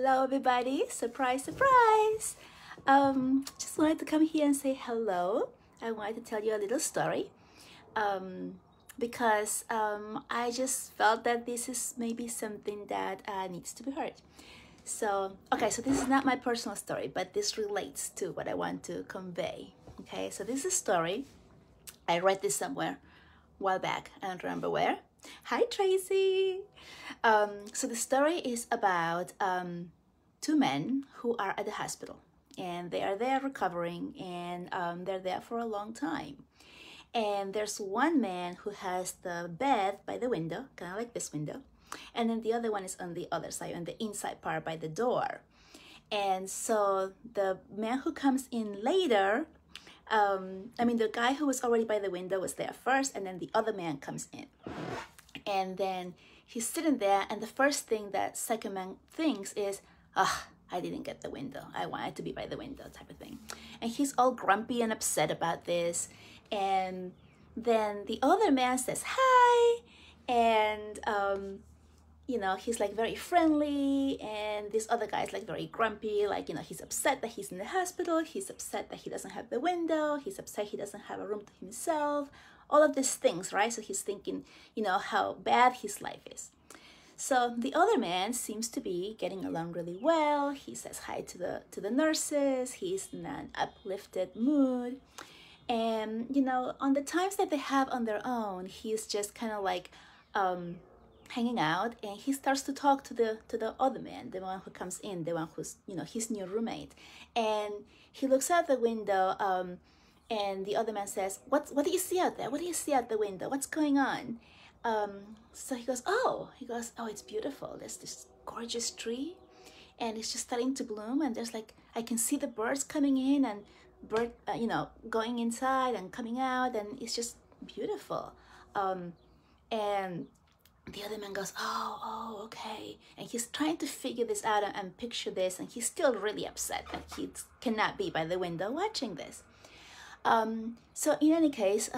Hello, everybody. Surprise, surprise. Just wanted to come here and say hello. I wanted to tell you a little story because I just felt that this is maybe something that needs to be heard. So this is not my personal story, but this relates to what I want to convey. Okay, so this is a story. I read this somewhere a while back. I don't remember where. Hi, Tracy. So the story is about two men who are at the hospital, and they are there recovering, and they're there for a long time. And there's one man who has the bed by the window, kind of like this window, and then the other one is on the other side, on the inside part by the door. And so the man who comes in later, the guy who was already by the window was there first, and then the other man comes in. And then he's sitting there, and the first thing that second man thinks is, I didn't get the window. I wanted to be by the window, type of thing. And he's all grumpy and upset about this. And then the other man says hi, and he's like very friendly, and this other guy is like very grumpy, he's upset that he's in the hospital, he's upset that he doesn't have the window, he's upset he doesn't have a room to himself, all of these things, right? So he's thinking, how bad his life is. So the other man seems to be getting along really well. He says hi to the nurses. He's in an uplifted mood. And, on the times that they have on their own, he's just kind of like hanging out, and he starts to talk to the other man, the one who comes in, the one who's, his new roommate. And he looks out the window, and the other man says, what do you see out there? What do you see out the window? What's going on? So he goes, oh, it's beautiful. There's this gorgeous tree, and it's just starting to bloom, and there's I can see the birds coming in and going inside and coming out, and it's just beautiful. And the other man goes, oh, okay. And he's trying to figure this out and picture this, and he's still really upset that he cannot be by the window watching this. So in any case,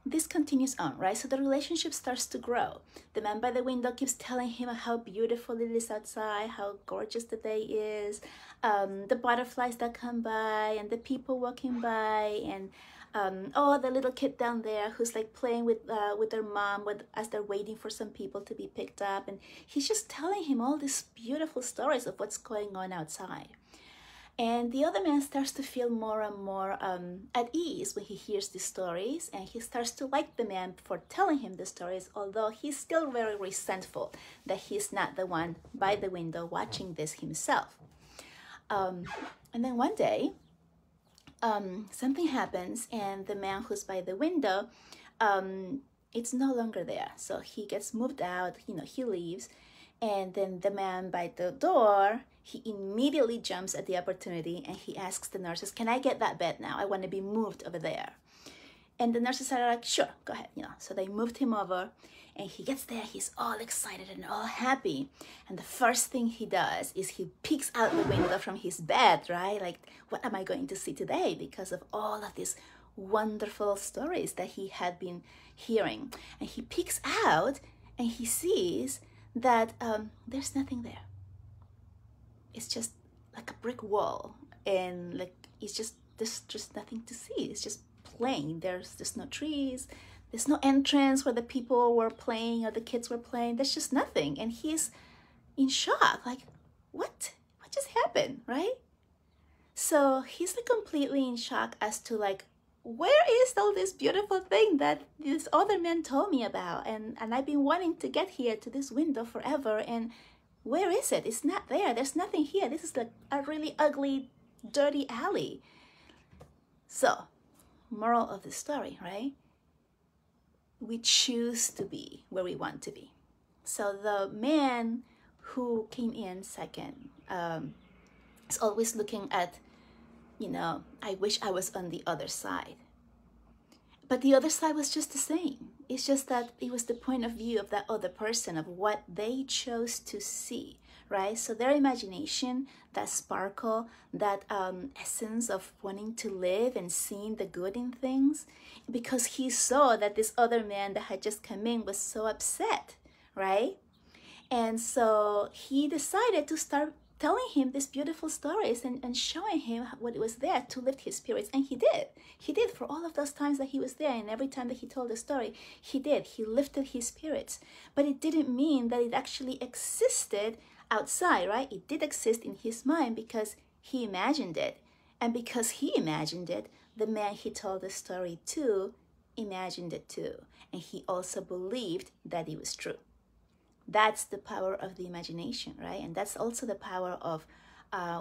this continues on, right? So the relationship starts to grow. The man by the window keeps telling him how beautiful it is outside, how gorgeous the day is, the butterflies that come by, and the people walking by, and the little kid down there who's playing with their mom as they're waiting for some people to be picked up. And he's just telling him all these beautiful stories of what's going on outside. And the other man starts to feel more and more at ease when he hears these stories, and he starts to like the man for telling him the stories, although he's still very resentful that he's not the one by the window watching this himself. And then one day, something happens, and the man who's by the window, it's no longer there. So he gets moved out, he leaves. And then the man by the door, he immediately jumps at the opportunity, and he asks the nurses, can I get that bed now? I want to be moved over there. And the nurses are like, sure, go ahead. So they moved him over, and he gets there. He's all excited and all happy. And the first thing he does is he peeks out the window from his bed, right? What am I going to see today? Because of all of these wonderful stories that he had been hearing. And he peeks out, and he sees that there's nothing there. It's just like a brick wall, and there's just nothing to see. It's just plain. There's no trees, there's no entrance where the people were playing or the kids were playing. There's just nothing, and he's in shock, what just happened, right? So he's completely in shock as to where is all this beautiful thing that this other man told me about, and I've been wanting to get here to this window forever, and where is it? It's not there. There's nothing here. This is a really ugly, dirty alley. So, moral of the story, right? We choose to be where we want to be. So the man who came in second is always looking at, I wish I was on the other side. But the other side was just the same. It's just that it was the point of view of that other person, of what they chose to see, right? So their imagination, that sparkle, that essence of wanting to live and seeing the good in things, because he saw that this other man that had just come in was so upset, right? And so he decided to start telling him these beautiful stories and showing him what was there to lift his spirits. And he did. He did for all of those times that he was there. And every time that he told the story, he did. He lifted his spirits. But it didn't mean that it actually existed outside, right? It did exist in his mind because he imagined it. And because he imagined it, the man he told the story to imagined it too. And he also believed that it was true. That's the power of the imagination, right? And that's also the power of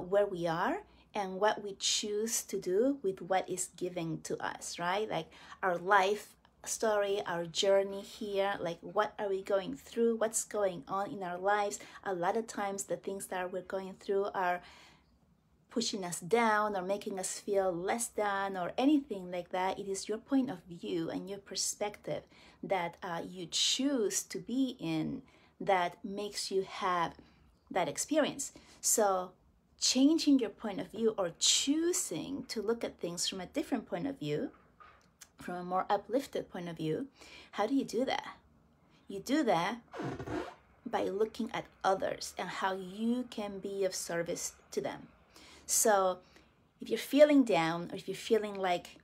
where we are and what we choose to do with what is given to us, right? Like our life story, our journey here, like what are we going through? What's going on in our lives? A lot of times the things that we're going through are pushing us down or making us feel less than or anything like that. It is your point of view and your perspective that you choose to be in that makes you have that experience. So changing your point of view or choosing to look at things from a different point of view, from a more uplifted point of view, how do you do that? You do that by looking at others and how you can be of service to them. So if you're feeling down or if you're feeling like,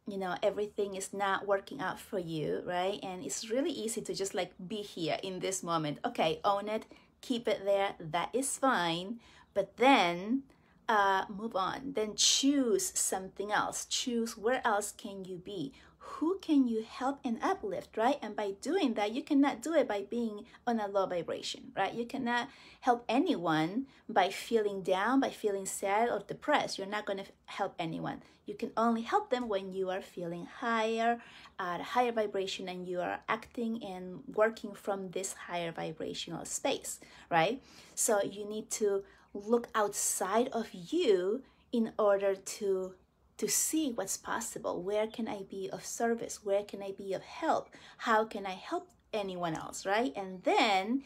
you know, everything is not working out for you, right? And it's really easy to just like be here in this moment. Okay, own it, keep it there, that is fine. But then move on. Then choose something else. Choose where else can you be? Who can you help and uplift, right? And by doing that, you cannot do it by being on a low vibration, right? You cannot help anyone by feeling down, by feeling sad or depressed. You're not going to help anyone. You can only help them when you are feeling higher, at a higher vibration, and you are acting and working from this higher vibrational space, right? So you need to look outside of you in order to see what's possible. Where can I be of service? Where can I be of help? How can I help anyone else, right? And then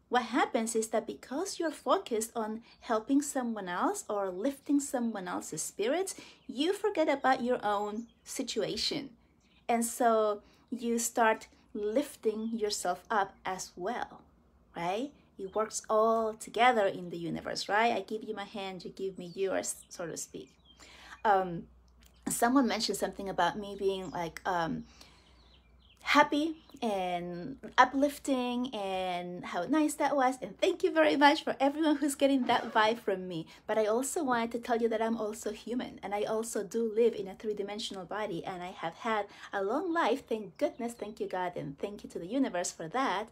what happens is that because you're focused on helping someone else or lifting someone else's spirits, you forget about your own situation. And so you start lifting yourself up as well, right? It works all together in the universe, right? I give you my hand, you give me yours, so to speak. Someone mentioned something about me being like happy and uplifting and how nice that was, and thank you very much for everyone who's getting that vibe from me. But I also wanted to tell you that I'm also human, and I also do live in a three-dimensional body, and I have had a long life, thank goodness, thank you God, and thank you to the universe for that.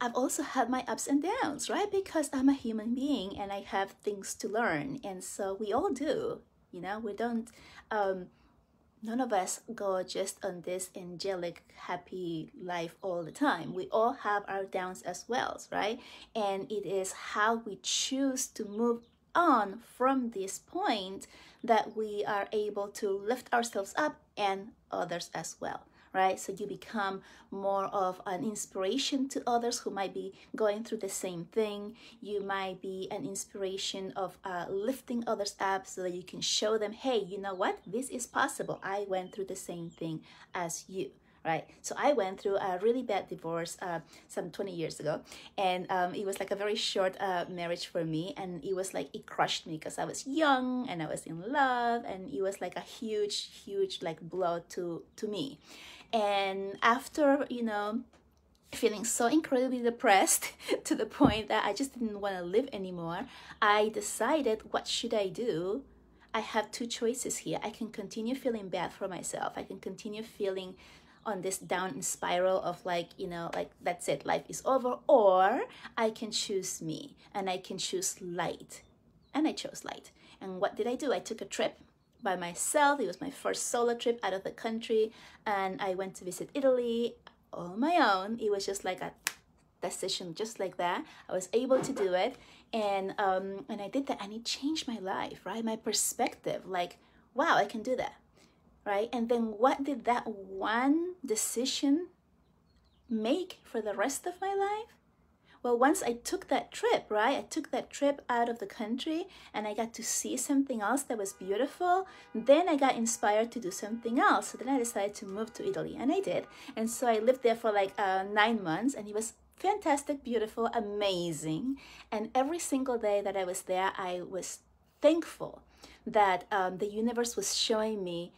I've also had my ups and downs, right? Because I'm a human being and I have things to learn. And so we all do, you know, we don't, none of us go just on this angelic, happy life all the time. We all have our downs as well, right? And it is how we choose to move on from this point that we are able to lift ourselves up and others as well. Right? So you become more of an inspiration to others who might be going through the same thing. You might be an inspiration of lifting others up so that you can show them, hey, you know what? This is possible. I went through the same thing as you. Right? So I went through a really bad divorce some 20 years ago, and it was like a very short marriage for me, and it was like it crushed me because I was young and I was in love, and it was like a huge like blow to me. And after, you know, feeling so incredibly depressed to the point that I just didn't want to live anymore, I decided, what should I do? I have two choices here. I can continue feeling bad for myself. I can continue feeling on this down spiral of like, you know, like that's it, life is over, or I can choose me and I can choose light. And I chose light. And what did I do? I took a trip by myself. It was my first solo trip out of the country, and I went to visit Italy on my own. It was just like a decision, just like that. I was able to do it, and I did that, and it changed my life, right? My perspective, like, wow, I can do that, right? And then what did that one decision make for the rest of my life? Well, once I took that trip, right? I took that trip out of the country and I got to see something else that was beautiful. Then I got inspired to do something else. So then I decided to move to Italy, and I did. And so I lived there for like 9 months, and it was fantastic, beautiful, amazing. And every single day that I was there, I was thankful that the universe was showing me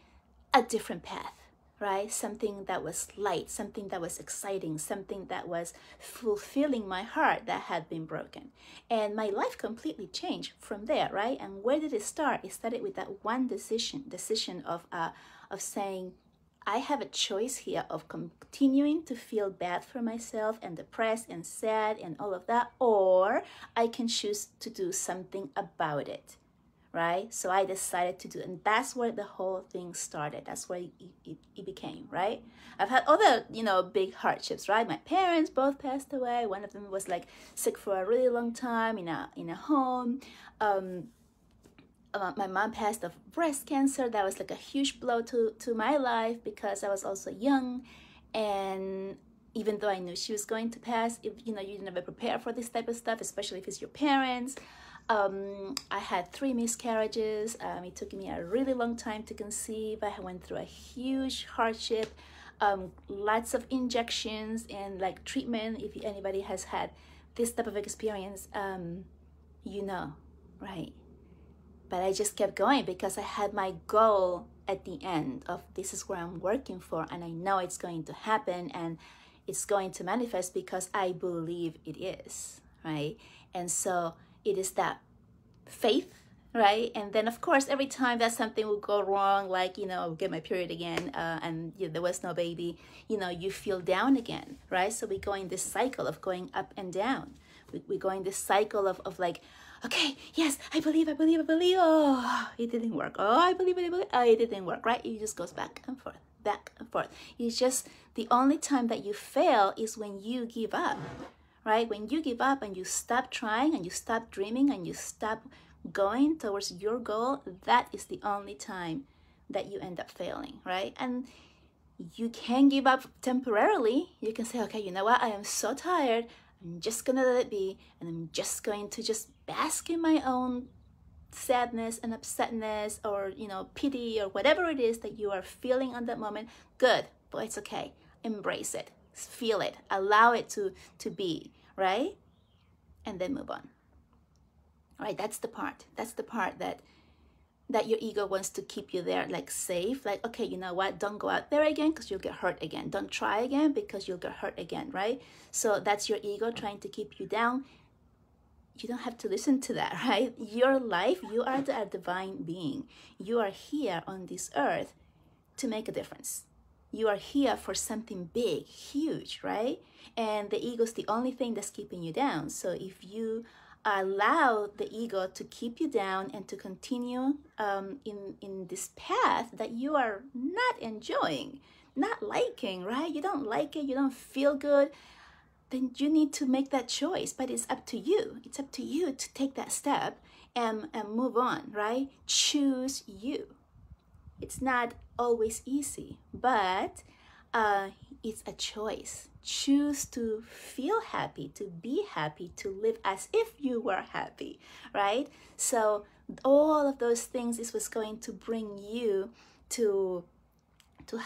a different path, right? Something that was light, something that was exciting, something that was fulfilling my heart that had been broken. And my life completely changed from there, right? And where did it start? It started with that one decision of saying, I have a choice here of continuing to feel bad for myself and depressed and sad and all of that, or I can choose to do something about it, right? So I decided to do it, and that's where the whole thing started. That's where it became, right? I've had other, big hardships, right? My parents both passed away. One of them was like sick for a really long time in a home. My mom passed of breast cancer. That was like a huge blow to my life because I was also young, and even though I knew she was going to pass, if you never prepare for this type of stuff, especially if it's your parents. I had 3 miscarriages. It took me a really long time to conceive. I went through a huge hardship, lots of injections and like treatment. If anybody has had this type of experience, right? But I just kept going because I had my goal at the end of this is where I'm working for, and I know it's going to happen and it's going to manifest because I believe it is, right? And so it is that faith, right? And then of course every time that something will go wrong, like get my period again, and there was no baby, you feel down again, right? So we go in this cycle of going up and down. We go in this cycle of like, okay, yes, I believe. Oh, it didn't work. Oh, I believe. Oh, it didn't work, right? It just goes back and forth, back and forth. It's just the only time that you fail is when you give up, right? When you give up and you stop trying and you stop dreaming and you stop going towards your goal, that is the only time that you end up failing, right? And you can give up temporarily. You can say, okay, you know what? I am so tired. I'm just gonna let it be, and I'm just going to just bask in my own sadness and upsetness, or pity, or whatever it is that you are feeling on that moment. Good, but it's okay. Embrace it, feel it, allow it to be, right? And then move on. Right? That's the part that your ego wants to keep you there, like safe, like, okay, you know what, don't go out there again because you'll get hurt again. Don't try again because you'll get hurt again, right? So that's your ego trying to keep you down. You don't have to listen to that, right? Your life, you are a divine being. You are here on this earth to make a difference. You are here for something big, huge, right? And the ego is the only thing that's keeping you down. So if you allow the ego to keep you down and to continue in this path that you are not enjoying, not liking, right? You don't like it, you don't feel good, then you need to make that choice. But it's up to you. It's up to you to take that step and move on, right? Choose you. It's not always easy, but it's a choice. Choose to feel happy, to be happy, to live as if you were happy, right? So all of those things is what's going to bring you to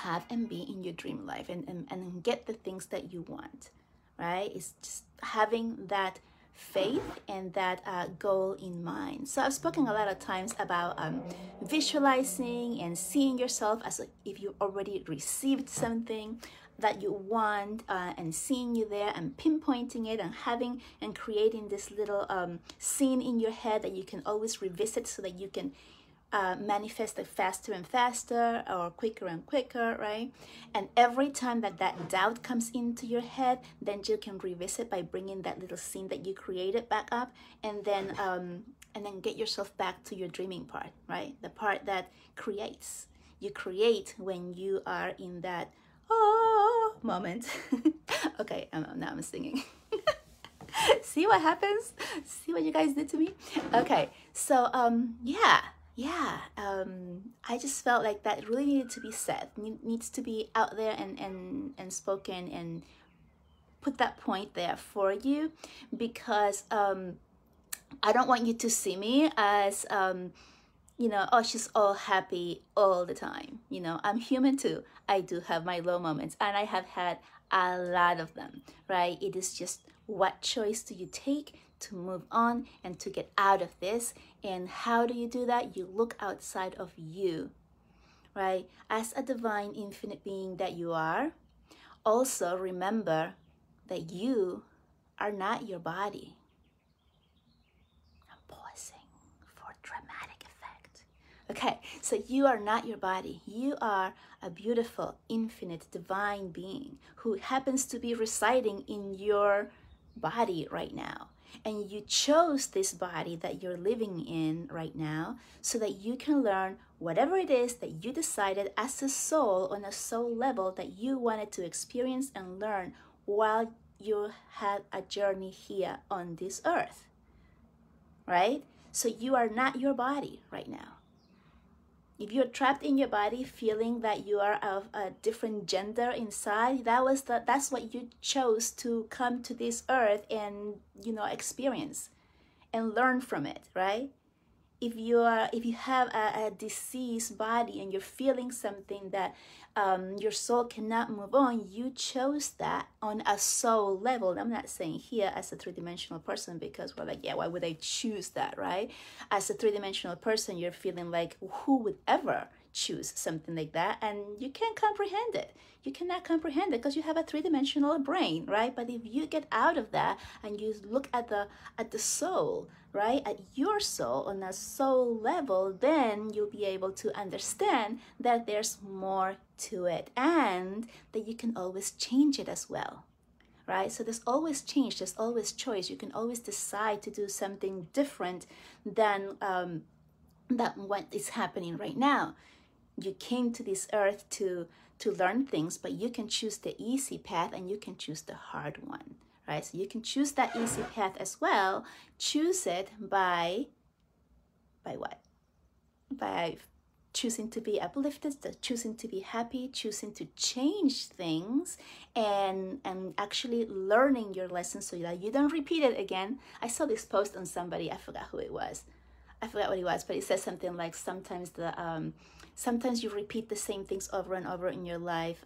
have and be in your dream life and get the things that you want, right? It's just having that faith and that goal in mind. So I've spoken a lot of times about visualizing and seeing yourself as if you already received something that you want, and seeing you there and pinpointing it and having and creating this little scene in your head that you can always revisit so that you can manifest it faster and faster or quicker and quicker, right? And every time that doubt comes into your head, then you can revisit by bringing that little scene that you created back up, and then get yourself back to your dreaming part, right? The part that creates. You create when you are in that moment. Okay, now I'm singing. See what happens? See what you guys did to me? Okay, so I just felt like that really needed to be said, needs to be out there and spoken, and put that point there for you, because I don't want you to see me as oh, she's all happy all the time. I'm human too. I do have my low moments, and I have had A lot of them, right? It is just what choice do you take to move on and to get out of this. And how do you do that? You look outside of you, right? As a divine infinite being that you are, also remember that you are not your body. I'm pausing for dramatic effect. Okay, so you are not your body. You are a beautiful, infinite, divine being who happens to be residing in your body right now. And you chose this body that you're living in right now so that you can learn whatever it is that you decided as a soul, on a soul level, that you wanted to experience and learn while you had a journey here on this earth, right? So you are not your body right now. If you're trapped in your body feeling that you are of a different gender inside, that's what you chose to come to this earth and, experience and learn from it, right? If you have a diseased body and you're feeling something that your soul cannot move on, you chose that on a soul level. I'm not saying here as a three-dimensional person, because we're like, yeah, why would I choose that, right? As a three-dimensional person, you're feeling like, who would ever choose something like that? And you can't comprehend it. You cannot comprehend it because you have a three-dimensional brain, right? But if you get out of that and you look at the soul, right, at your soul on a soul level, then you'll be able to understand that there's more to it and that you can always change it as well, right? So there's always change, there's always choice. You can always decide to do something different than what is happening right now. You came to this earth to learn things, but you can choose the easy path and you can choose the hard one, right? So you can choose that easy path as well. Choose it by what? By choosing to be uplifted, choosing to be happy, choosing to change things, and actually learning your lessons so that you don't repeat it again. I saw this post on somebody, I forgot who it was. I forgot what it was, but it says something like sometimes you repeat the same things over and over in your life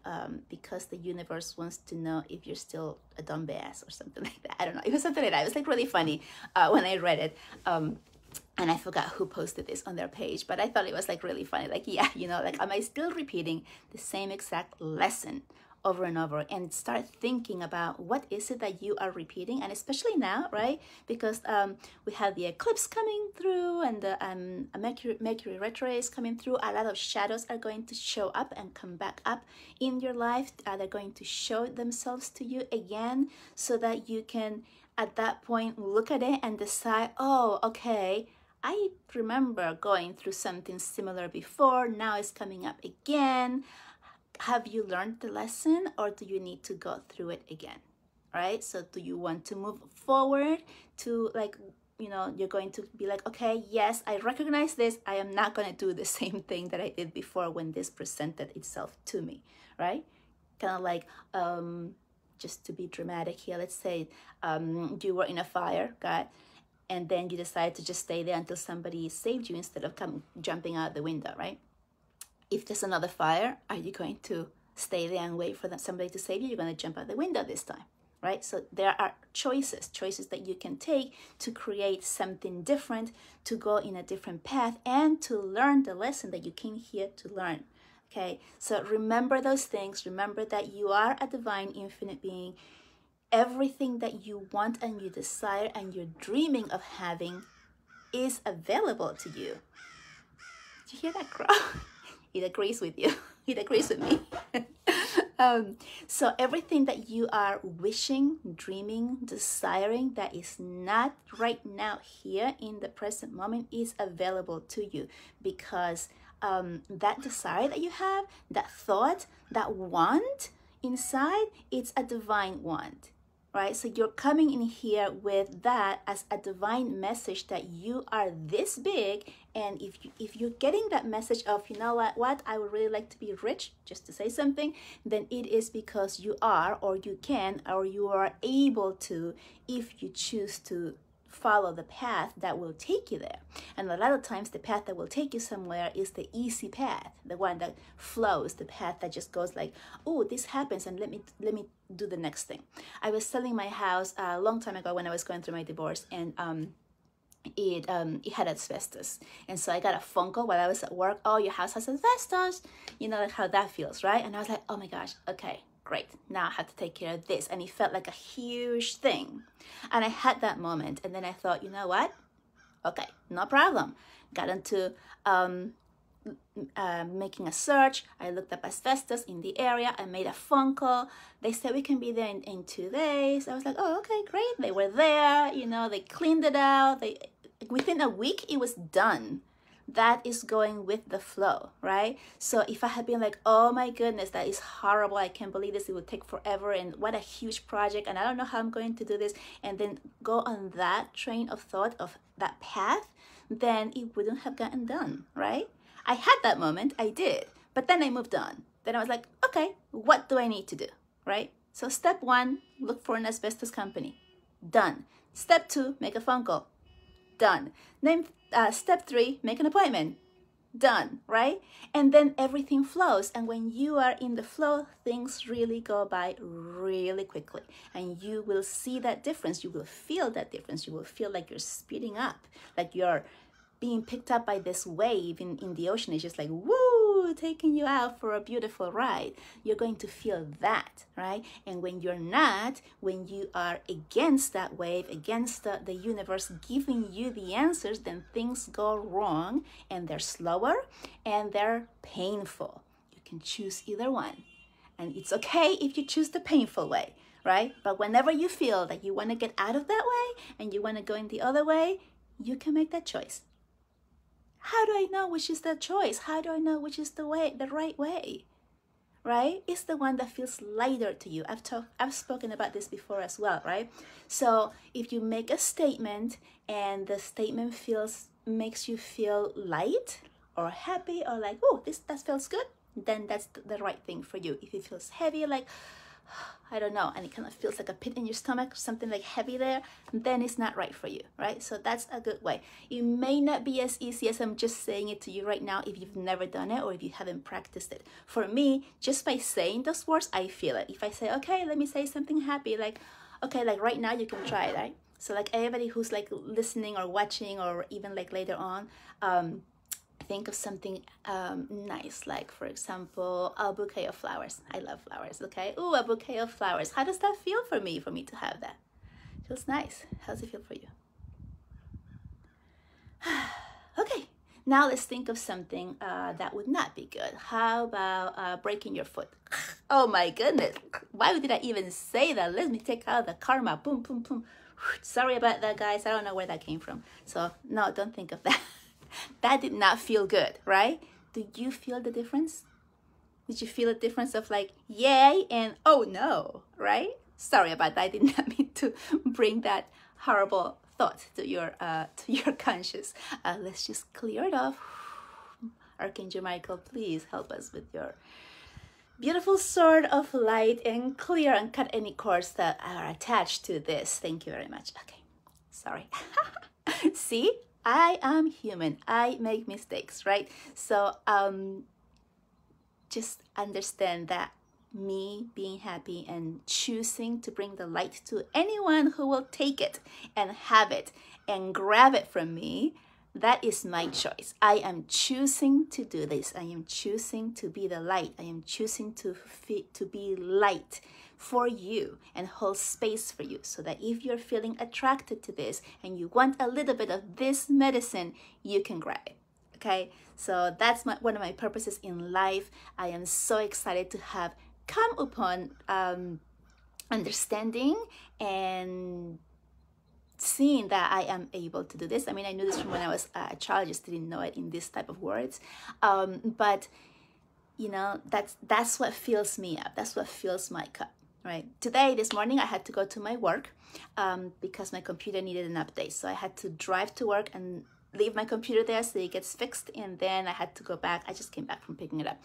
because the universe wants to know if you're still a dumbass or something like that. I don't know. It was something like that. It was like really funny when I read it. And I forgot who posted this on their page, but I thought it was like really funny. Like, yeah, like, am I still repeating the same exact lesson over and over? And start thinking about what is it that you are repeating, and especially now, right? Because we have the eclipse coming through, and the Mercury retrograde is coming through. A lot of shadows are going to show up and come back up in your life. They're going to show themselves to you again, so that you can, at that point, look at it and decide, oh, okay, I remember going through something similar before. Now it's coming up again. Have you learned the lesson, or do you need to go through it again, right? So do you want to move forward to, like, you're going to be like, okay, yes, I recognize this. I am not going to do the same thing that I did before when this presented itself to me, right? Kind of like, just to be dramatic here, let's say you were in a fire, God, and then you decide to just stay there until somebody saved you instead of jumping out the window, right? If there's another fire, are you going to stay there and wait for somebody to save you? You're going to jump out the window this time, right? So there are choices that you can take to create something different, to go in a different path, and to learn the lesson that you came here to learn, okay? So remember those things. Remember that you are a divine infinite being. Everything that you want and you desire and you're dreaming of having is available to you. Did you hear that crow? It agrees with you. It agrees with me. So everything that you are wishing, dreaming, desiring that is not right now here in the present moment is available to you, because that desire that you have, that thought, that want inside, it's a divine want. Right? So you're coming in here with that as a divine message that you are this big. And if you're getting that message of, you know what, I would really like to be rich, just to say something, then it is because you are, or you can, or you are able to, if you choose to follow the path that will take you there. And a lot of times the path that will take you somewhere is the easy path, the one that flows, the path that just goes like, oh, this happens and let me do the next thing. I was selling my house a long time ago when I was going through my divorce, and it had asbestos, and so I got a phone call while I was at work. Oh, your house has asbestos. You know how that feels, right? And I was like, oh my gosh, okay, great, now I have to take care of this. And it felt like a huge thing, and I had that moment, and then I thought, you know what, okay, no problem. Got into making a search. I looked up asbestos in the area. I made a phone call. They said we can be there in 2 days. I was like, oh, okay, great. They were there, you know, they cleaned it out. Within a week, it was done. That is going with the flow, right? So if I had been like, oh my goodness, that is horrible, I can't believe this, it would take forever, and what a huge project, and I don't know how I'm going to do this, and then go on that train of thought of that path, then it wouldn't have gotten done, right? I had that moment, I did, but then I moved on. Then I was like, okay, what do I need to do, right? So step 1, look for an asbestos company. Done. Step 2, make a phone call. Done. Then step 3, make an appointment. Done, right? And then everything flows. And when you are in the flow, things really go by really quickly. And you will see that difference. You will feel that difference. You will feel like you're speeding up, like you're being picked up by this wave in the ocean. Is just like, woo, taking you out for a beautiful ride. You're going to feel that, right? And when you're not, when you are against that wave, against the universe giving you the answers, then things go wrong, and they're slower and they're painful. You can choose either one. And it's okay if you choose the painful way, right? But whenever you feel that you want to get out of that way and you want to go in the other way, you can make that choice. How do I know which is the choice? How do I know which is the right way? Right? It's the one that feels lighter to you. I've spoken about this before as well, right? So if you make a statement and the statement makes you feel light or happy or like, oh, that feels good, then that's the right thing for you. If it feels heavy, like, I don't know, and it kind of feels like a pit in your stomach, something like heavy there, then it's not right for you, right? So that's a good way. It may not be as easy as I'm just saying it to you right now if you've never done it or if you haven't practiced it. For me, just by saying those words, I feel it. If I say, okay, let me say something happy, like, okay, like right now you can try it, right? So like everybody who's like listening or watching or even like later on, think of something nice, like for example, a bouquet of flowers. I love flowers, okay? Ooh, a bouquet of flowers. How does that feel for me to have that? Feels nice. How does it feel for you? Okay, now let's think of something that would not be good. How about breaking your foot? Oh my goodness, why did I even say that? Let me take out the karma. Boom, boom, boom. Sorry about that, guys. I don't know where that came from. So no, don't think of that. That did not feel good, right? Do you feel the difference? Did you feel a difference of like, yay and oh no, right? Sorry about that. I did not mean to bring that horrible thought to your conscious. Let's just clear it off. Archangel Michael, please help us with your beautiful sword of light and clear and cut any cords that are attached to this. Thank you very much. Okay, sorry. See? I am human. I make mistakes, right? So just understand that me being happy and choosing to bring the light to anyone who will take it and have it and grab it from me, that is my choice. I am choosing to do this. I am choosing to be the light. I am choosing to be light for you and hold space for you, so that if you're feeling attracted to this and you want a little bit of this medicine, you can grab it. Okay, so that's one of my purposes in life. I am so excited to have come upon understanding and seeing that I am able to do this. I mean, I knew this from when I was a child, I just didn't know it in this type of words. But you know, that's what fills me up. That's what fills my cup. Right. This morning, I had to go to my work because my computer needed an update. So I had to drive to work and leave my computer there so it gets fixed, and then I had to go back. I just came back from picking it up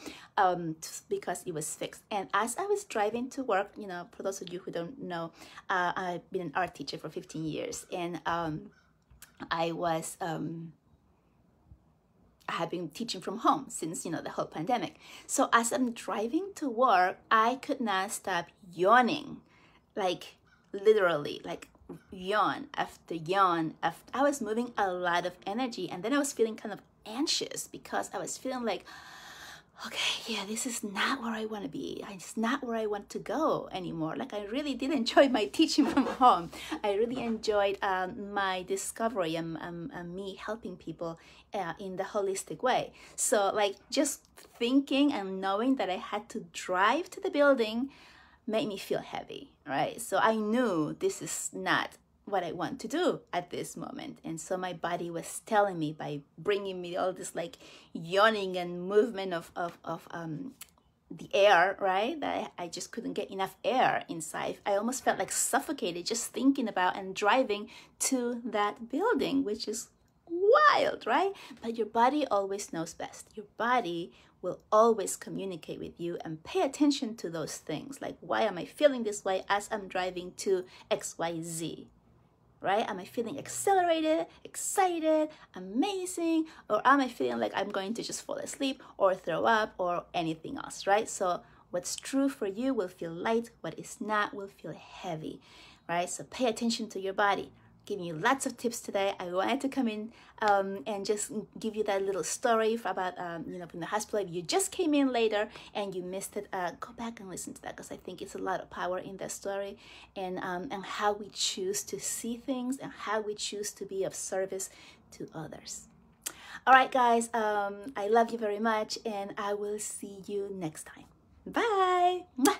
because it was fixed. And as I was driving to work, you know, for those of you who don't know, I've been an art teacher for 15 years, and I have been teaching from home since, you know, the whole pandemic. So as I'm driving to work, I could not stop yawning, like literally, like yawn after yawn after. I was moving a lot of energy, and then I was feeling kind of anxious because I was feeling like, okay, yeah, this is not where I want to be. It's not where I want to go anymore. Like, I really did enjoy my teaching from home. I really enjoyed my discovery and me helping people in the holistic way. So like, just thinking and knowing that I had to drive to the building made me feel heavy, right? So I knew this is not what I want to do at this moment. And so my body was telling me, by bringing me all this like yawning and movement of the air, right? That I just couldn't get enough air inside. I almost felt like suffocated just thinking about and driving to that building, which is wild, right? But your body always knows best. Your body will always communicate with you, and pay attention to those things. Like, why am I feeling this way as I'm driving to XYZ? Right? Am I feeling accelerated, excited, amazing? Or am I feeling like I'm going to just fall asleep or throw up or anything else, right? So what's true for you will feel light. What is not will feel heavy, right? So pay attention to your body. Giving you lots of tips today. I wanted to come in and just give you that little story about, you know, from the hospital. If you just came in later and you missed it, go back and listen to that, because I think it's a lot of power in that story, and how we choose to see things and how we choose to be of service to others. All right, guys, I love you very much, and I will see you next time. Bye. Mwah.